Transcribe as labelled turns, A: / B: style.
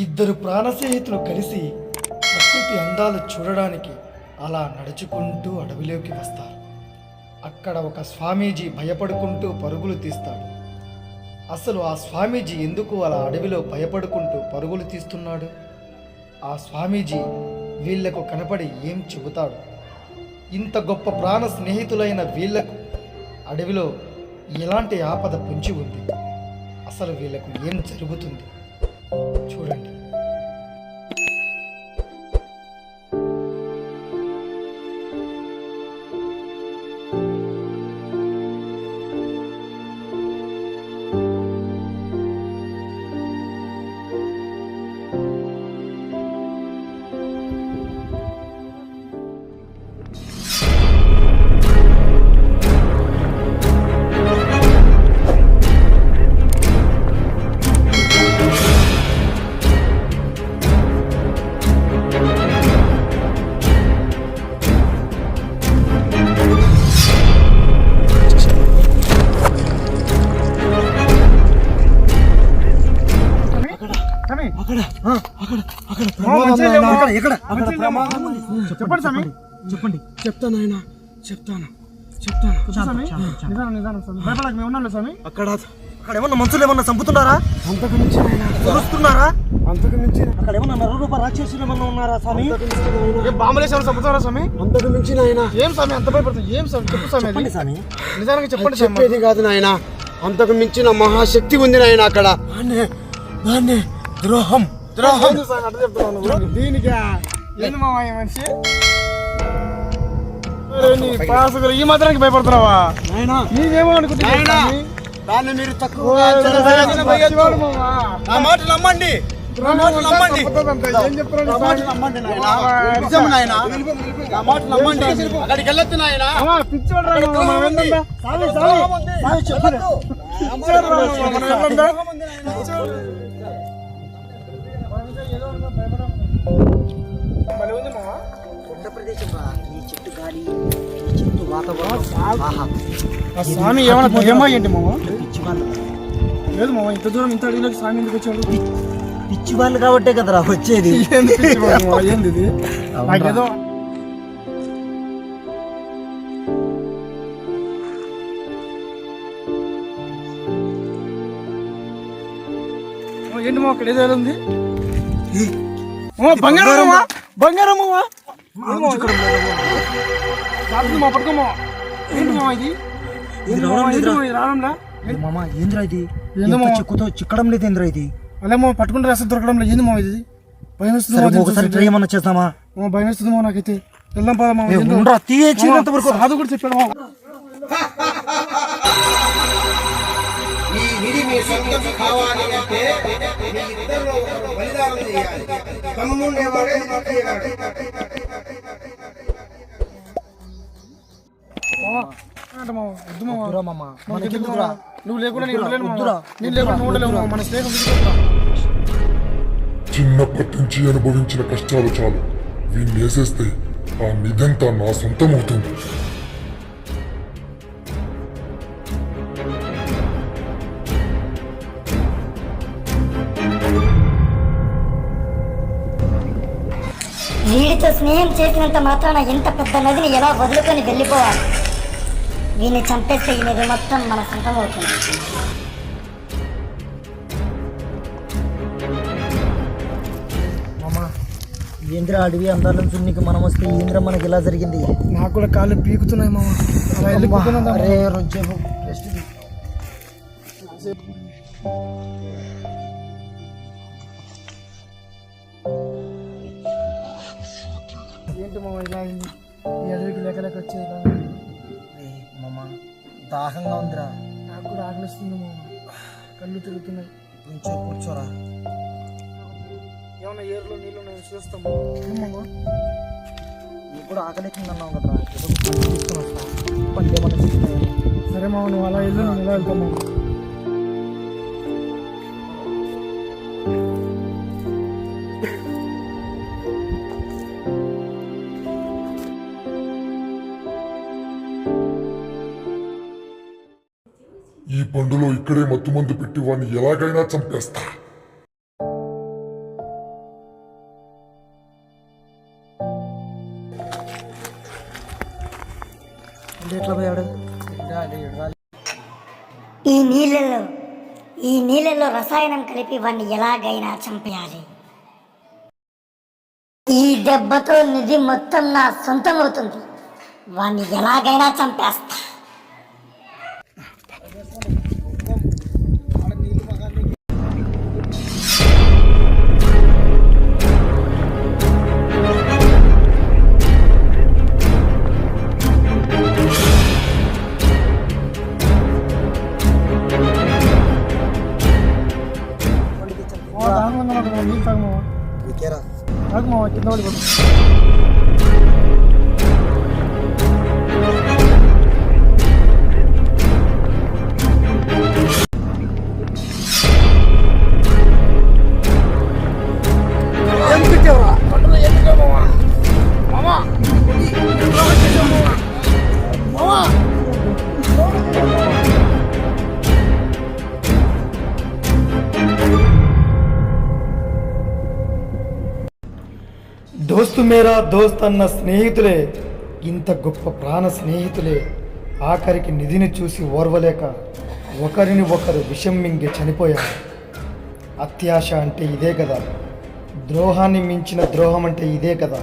A: ఇద్దరు ప్రాణ స్నేహితులు కలిసి ప్రకృతి అందాలు చూడడానికి అలా నడుచుకుంటూ అడవిలోకి వస్తారు. అక్కడ ఒక స్వామీజీ భయపడుకుంటూ పరుగులు తీస్తాడు. అసలు ఆ స్వామీజీ ఎందుకు అలా అడవిలో భయపడుకుంటూ పరుగులు తీస్తున్నాడు? ఆ స్వామీజీ వీళ్లకు కనపడి ఏం చెబుతాడు? ఇంత గొప్ప ప్రాణ స్నేహితులైన వీళ్లకు అడవిలో ఎలాంటి ఆపద పొంచి ఉంది? అసలు వీళ్లకు ఏం జరుగుతుంది చూడండి.
B: చెప్పండి స్వామి, చెప్పండి. చెప్తాను ఆయన, చెప్తాను. అక్కడ ఏమన్నా మనుషులు ఏమన్నా చంపుతున్నారా? అంతకు మించి చూస్తున్నారా? అంతకు మించి అక్కడ ఏమన్నా నరరూప రాక్షసులు ఏమన్నా ఉన్నారా స్వామి? బాంబులేసి చంపుతారా స్వామి? అంతకు మించి నాయన. ఏం స్వామి అంత భయపడుతుంది? ఏం స్వామి చెప్పు స్వామి, స్వామి నిజానికి చెప్పండి. చెప్పేది కాదు నాయన, అంతకు మించిన మహాశక్తి ఉంది నాయన అక్కడ. ద్రోహం ద్రోహం దీనికి ఏంది మావా ఈ మనిషి? ఈ మాత్రానికి భయపడుతున్నావా? నీవేమో అనుకుంటున్నా, దాన్ని మీరు తక్కువ మాట నమ్మండి. అక్కడికి వెళ్ళొచ్చు నాయన. స్వామి ఏమన్నా భయమా ఏంటి మామ? లేదు మామ, ఇంత దూరం ఇంత అడిగిలోకి స్వామి ఎందుకు వచ్చాడు? పిచ్చి వాళ్ళు కాబట్టే కదరా వచ్చేది. ఏంది ఇది? నాకేదో ఏంటి మా అక్కడ ఏదో ఉంది? బంగారమ్మా, బంగారమ్మా మా పట్టుకోమా. ఏంటి మామ ఇది? రావడంలా మామ, ఏంద్రా ఇది? చెక్కుతో చిక్కడం లేదు ఏంద్రా ఇది? అలా మా పట్టుకుంటే అసలు దొరకడం లేదు. ఏంది మా ఇది? భయం వేస్తుంది. ఒకసారి ట్రై ఏమన్నా చేస్తామా? భయం వేస్తుంది మా నాకైతే. వెళ్దాం పద మా. వరకు అది కూడా చెప్పాడు మా. నువ్వు లేకుండా మన స్నేహం.
C: చిన్నప్పటి నుంచి అనుభవించిన కష్టాలు చాలు, వీణ్ణి వేసేస్తే ఆ నిధంతా నా సొంతం అవుతుంది.
D: వీడితో స్నేహం చేసినంత మాత్రాన ఎంత పెద్ద నదిని ఎలా వదులుకొని వెళ్ళిపోవాలి? వీడిని చంపేస్తే ఈ నది మొత్తం మన సొంతం అవుతుంది.
E: ఏంద్ర అడవి అందాల సున్నికి మనం వస్తే ఏంద్ర మనకి ఇలా జరిగింది?
B: నాకు కూడా కాళ్ళు పీకుతున్నాయి మామ. ఏంటి మామ ఇలా అయింది? ఈ అడవికి లేక వచ్చేది
E: మామ, దాహంగా ఉందిరా.
B: నాకు కూడా ఆకలిస్తుంది మామ, కళ్ళు తిరుగుతున్నాయి.
E: కొంచెం కూర్చోరా.
B: ఏమన్నా ఏరులో నీళ్ళు నేను చూస్తాం.
E: నీకు కూడా ఆకలిస్తుంది అన్నావు కదా, తీసుకొని వస్తా. పండి ఏమన్నా.
B: సరే మామ, నువ్వు అలా వెళ్ళు, నువ్వు ఎలా వెళ్తావు?
C: ఈ పండులో ఇక్కడే మత్తుమందు పెట్టి వాడిని ఎలాగైనా చంపేస్తా.
B: ఎట్లా పోయాడు?
D: ఈ నీళ్ళలో రసాయనం కలిపి వాడిని ఎలాగైనా చంపేయాలి. ఈ దెబ్బతో నిధి మొత్తం నా సొంతం అవుతుంది. వాడిని ఎలాగైనా చంపేస్తా.
E: నీళ్ళు తాగమా తాగమా కింద పడిపోతుంది.
A: దోస్తు మేరా దోస్త్ అన్న స్నేహితులే ఇంత గొప్ప ప్రాణ స్నేహితులే ఆఖరికి నిధిని చూసి ఓర్వలేక ఒకరిని ఒకరు విషం మింగి చనిపోయారు. అత్యాశ అంటే ఇదే కదా, ద్రోహాన్ని మించిన ద్రోహం అంటే ఇదే కదా.